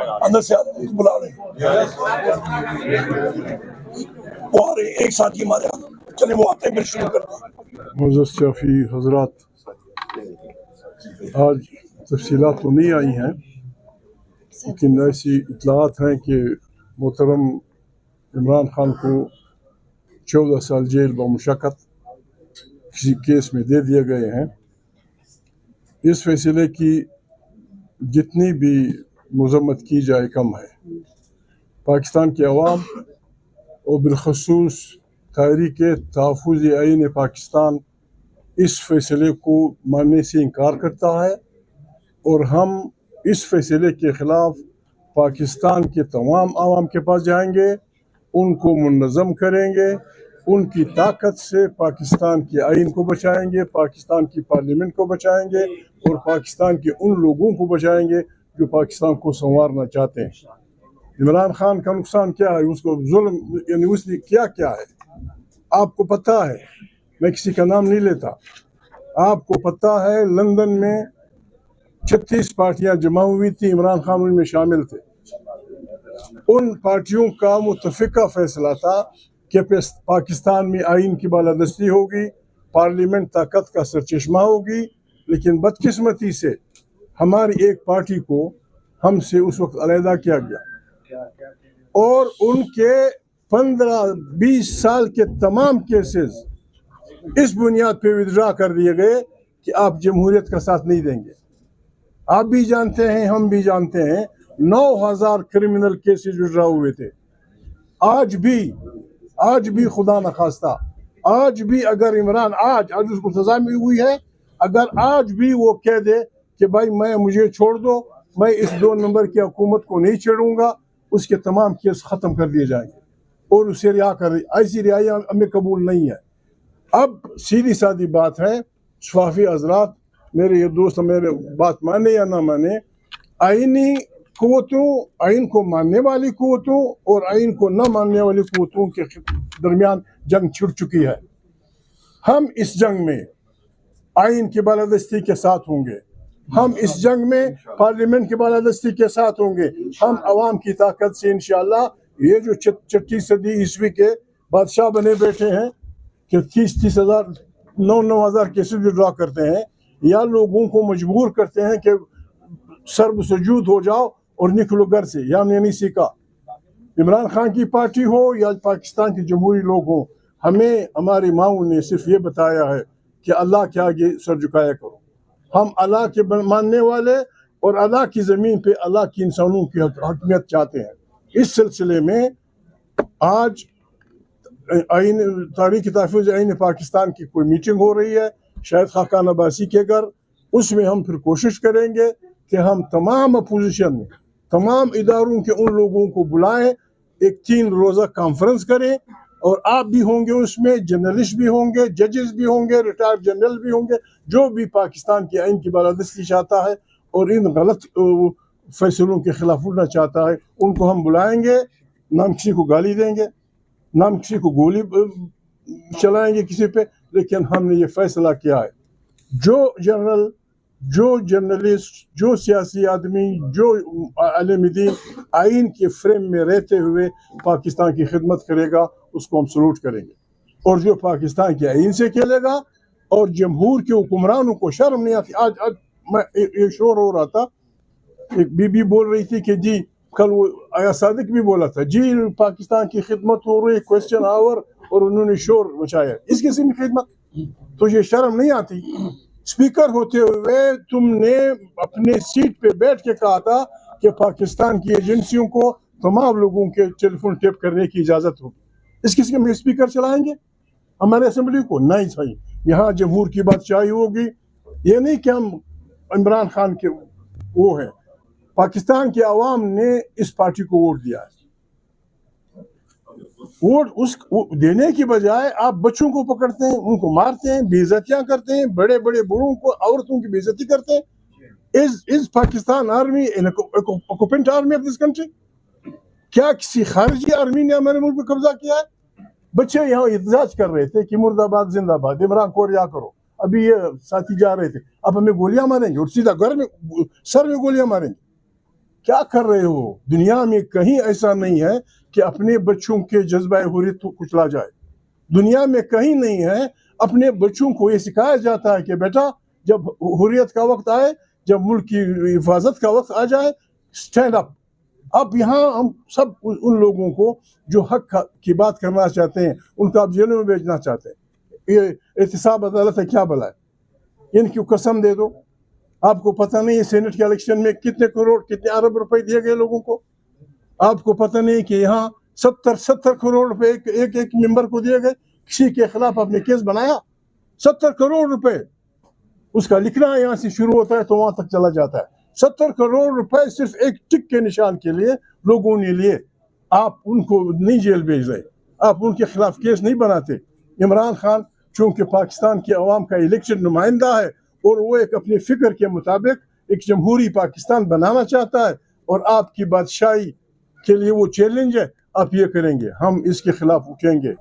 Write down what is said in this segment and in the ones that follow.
اندر سے بلا رہے وہ آ رہے ایک ساتھ ہی ہمارے چلے وہ آتے پھر شروع کرتے ہیں. معزز شافی حضرات، آج تفصیلات تو نہیں آئی ہیں لیکن ایسی اطلاعات ہیں کہ محترم عمران خان کو 14 سال جیل بمشقت کسی کیس میں دے دیے گئے ہیں. اس فیصلے کی جتنی بھی مذمت کی جائے کم ہے. پاکستان کے عوام اور بالخصوص تحریک تحفظ آئین پاکستان اس فیصلے کو ماننے سے انکار کرتا ہے، اور ہم اس فیصلے کے خلاف پاکستان کے تمام عوام کے پاس جائیں گے، ان کو منظم کریں گے، ان کی طاقت سے پاکستان کے آئین کو بچائیں گے، پاکستان کی پارلیمنٹ کو بچائیں گے، اور پاکستان کے ان لوگوں کو بچائیں گے جو پاکستان کو سنوارنا چاہتے ہیں. عمران خان کا نقصان کیا ہے؟ اس کو ظلم یعنی اس نے کیا ہے؟ آپ کو پتہ ہے، میں کسی کا نام نہیں لیتا، آپ کو پتہ ہے لندن میں 36 پارٹیاں جمع ہوئی تھی، عمران خان ان میں شامل تھے. ان پارٹیوں کا متفقہ فیصلہ تھا کہ پاکستان میں آئین کی بالادستی ہوگی، پارلیمنٹ طاقت کا سرچشمہ ہوگی، لیکن بدقسمتی سے ہماری ایک پارٹی کو ہم سے اس وقت علیحدہ کیا گیا، اور ان کے 15-20 سال کے تمام کیسز اس بنیاد پہ ودرا کر دیے گئے کہ آپ جمہوریت کا ساتھ نہیں دیں گے. آپ بھی جانتے ہیں، ہم بھی جانتے ہیں، 9000 کرمنل کیسز ودرا ہوئے تھے. آج بھی خدا نخواستہ آج بھی اگر عمران آج اس کو سزا ملی ہوئی ہے، اگر آج بھی وہ کہہ دے کہ بھائی مجھے چھوڑ دو، میں اس 2 نمبر کی حکومت کو نہیں چھیڑوں گا، اس کے تمام کیس ختم کر دیے جائیں گے اور اسے رہا کر ایسی رہائی ہمیں قبول نہیں ہے. اب سیدھی سادی بات ہے، شفافی حضرات، میرے یہ دوست میرے بات مانے یا نہ مانے، آئینی قوتوں، آئین کو ماننے والی قوتوں اور آئین کو نہ ماننے والی قوتوں کے درمیان جنگ چھڑ چکی ہے. ہم اس جنگ میں آئین کی بالادستی کے ساتھ ہوں گے، ہم اس جنگ میں پارلیمنٹ کی بالادستی کے ساتھ ہوں گے. ہم عوام کی طاقت سے انشاءاللہ یہ جو 6 صدی عیسوی کے بادشاہ بنے بیٹھے ہیں کہ 30,000 9,000 کیسز ودرا کرتے ہیں، یا لوگوں کو مجبور کرتے ہیں کہ سرب سجود ہو جاؤ اور نکلو گھر سے، یا ہم نے نہیں سیکھا. عمران خان کی پارٹی ہو یا پاکستان کے جمہوری لوگ ہوں، ہمیں ہماری ماؤں نے صرف یہ بتایا ہے کہ اللہ کے آگے سر جھکایا کرو. ہم اللہ کے ماننے والے اور اللہ کی زمین پہ اللہ کی انسانوں کی حکمیت چاہتے ہیں. اس سلسلے میں آج تحریک تحفظ آئین پاکستان کی کوئی میٹنگ ہو رہی ہے شاید خاقان عباسی کے گھر. اس میں ہم پھر کوشش کریں گے کہ ہم تمام اپوزیشن میں تمام اداروں کے ان لوگوں کو بلائیں، ایک 3 روزہ کانفرنس کریں، اور آپ بھی ہوں گے اس میں، جرنلسٹ بھی ہوں گے، ججز بھی ہوں گے، ریٹائرڈ جنرل بھی ہوں گے، جو بھی پاکستان کے آئین کی بالادستی چاہتا ہے اور ان غلط فیصلوں کے خلاف اٹھنا چاہتا ہے، ان کو ہم بلائیں گے. نہ ہم کسی کو گالی دیں گے، نہ ہم کسی کو گولی چلائیں گے کسی پہ، لیکن ہم نے یہ فیصلہ کیا ہے، جو جنرل، جو جرنلسٹ، جو سیاسی آدمی، جو عالم دین آئین کے فریم میں رہتے ہوئے پاکستان کی خدمت کرے گا، اس کو ہم سلوٹ کریں گے. اور جو پاکستان کے آئین سے کھیلے گا اور جمہور کے حکمرانوں کو شرم نہیں آتی. آج میں ایک شور ہو رہا تھا، ایک بی بی بول رہی تھی کہ جی کل وہ آیا صادق بھی بولا تھا جی پاکستان کی خدمت ہو رہی، کویسچن آور، اور انہوں نے شور مچایا. اس قسم کی خدمت تو یہ شرم نہیں آتی؟ اسپیکر ہوتے ہوئے تم نے اپنے سیٹ پہ بیٹھ کے کہا تھا کہ پاکستان کی ایجنسیوں کو تمام لوگوں کے ٹیلی فون ٹیپ کرنے کی اجازت ہوگی. اس قسم کے اسپیکر چلائیں گے ہمارے اسمبلی کو؟ نہیں صحیح. یہاں جمہور کی بادشاہی ہوگی. یہ نہیں کہ ہم عمران خان کے وہ ہیں، پاکستان کے عوام نے اس پارٹی کو ووٹ دیا ہے. ووٹ اس دینے کی بجائے آپ بچوں کو پکڑتے ہیں، ان کو مارتے ہیں، بے عزتیاں کرتے ہیں، بڑے بڑے بوڑھوں کو، عورتوں کی بے عزتی کرتے ہیں. Is Pakistan army an occupant army of this country? کیا کسی خارجی آرمی نے ہمارے ملک پہ قبضہ کیا ہے؟ بچے یہاں احتجاج کر رہے تھے کہ مرد آباد زندہ باد، عمران کو رہا کرو. ابھی یہ ساتھی جا رہے تھے، اب ہمیں گولیاں ماریں گے اور سیدھا گھر میں سر میں گولیاں ماریں گے. کیا کر رہے ہو؟ دنیا میں کہیں ایسا نہیں ہے کہ اپنے بچوں کے جذبہ حریت کو کچلا جائے. دنیا میں کہیں نہیں ہے. اپنے بچوں کو یہ سکھایا جاتا ہے کہ بیٹا جب حریت کا وقت آئے, جب ملک کی حفاظت کا وقت آ جائے, اسٹینڈ اپ. اب یہاں ہم سب ان لوگوں کو جو حق کی بات کرنا چاہتے ہیں ان کو آپ جیلوں میں بھیجنا چاہتے ہیں. یہ احتساب عدالت ہے, کیا بلا ہے؟ ان کی قسم دے دو. آپ کو پتہ نہیں ہے سینٹ کے الیکشن میں کتنے کروڑ کتنے ارب روپے دیے گئے لوگوں کو؟ آپ کو پتہ نہیں کہ یہاں 70 کروڑ روپے ایک ممبر کو دیے گئے؟ کسی کے خلاف آپ نے کیس بنایا؟ 70 کروڑ روپے اس کا لکھنا یہاں سے شروع ہوتا ہے تو وہاں تک چلا جاتا ہے. 70 کروڑ روپے صرف ایک ٹک کے نشان کے لیے لوگوں نے لیے. آپ ان کو نہیں جیل بھیج رہے, آپ ان کے خلاف کیس نہیں بناتے. عمران خان چونکہ پاکستان کی عوام کا الیکشن نمائندہ ہے اور وہ ایک اپنے فکر کے مطابق ایک جمہوری پاکستان بنانا چاہتا ہے, اور آپ کی بادشاہی کے لیے وہ چیلنج ہے. آپ یہ کریں گے, ہم اس کے خلاف اٹھیں گے,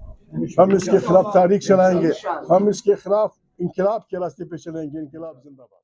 ہم اس کے خلاف تاریخ چلائیں گے, ہم اس کے خلاف انقلاب کے راستے پہ چلیں گے. انقلاب زندہ باد.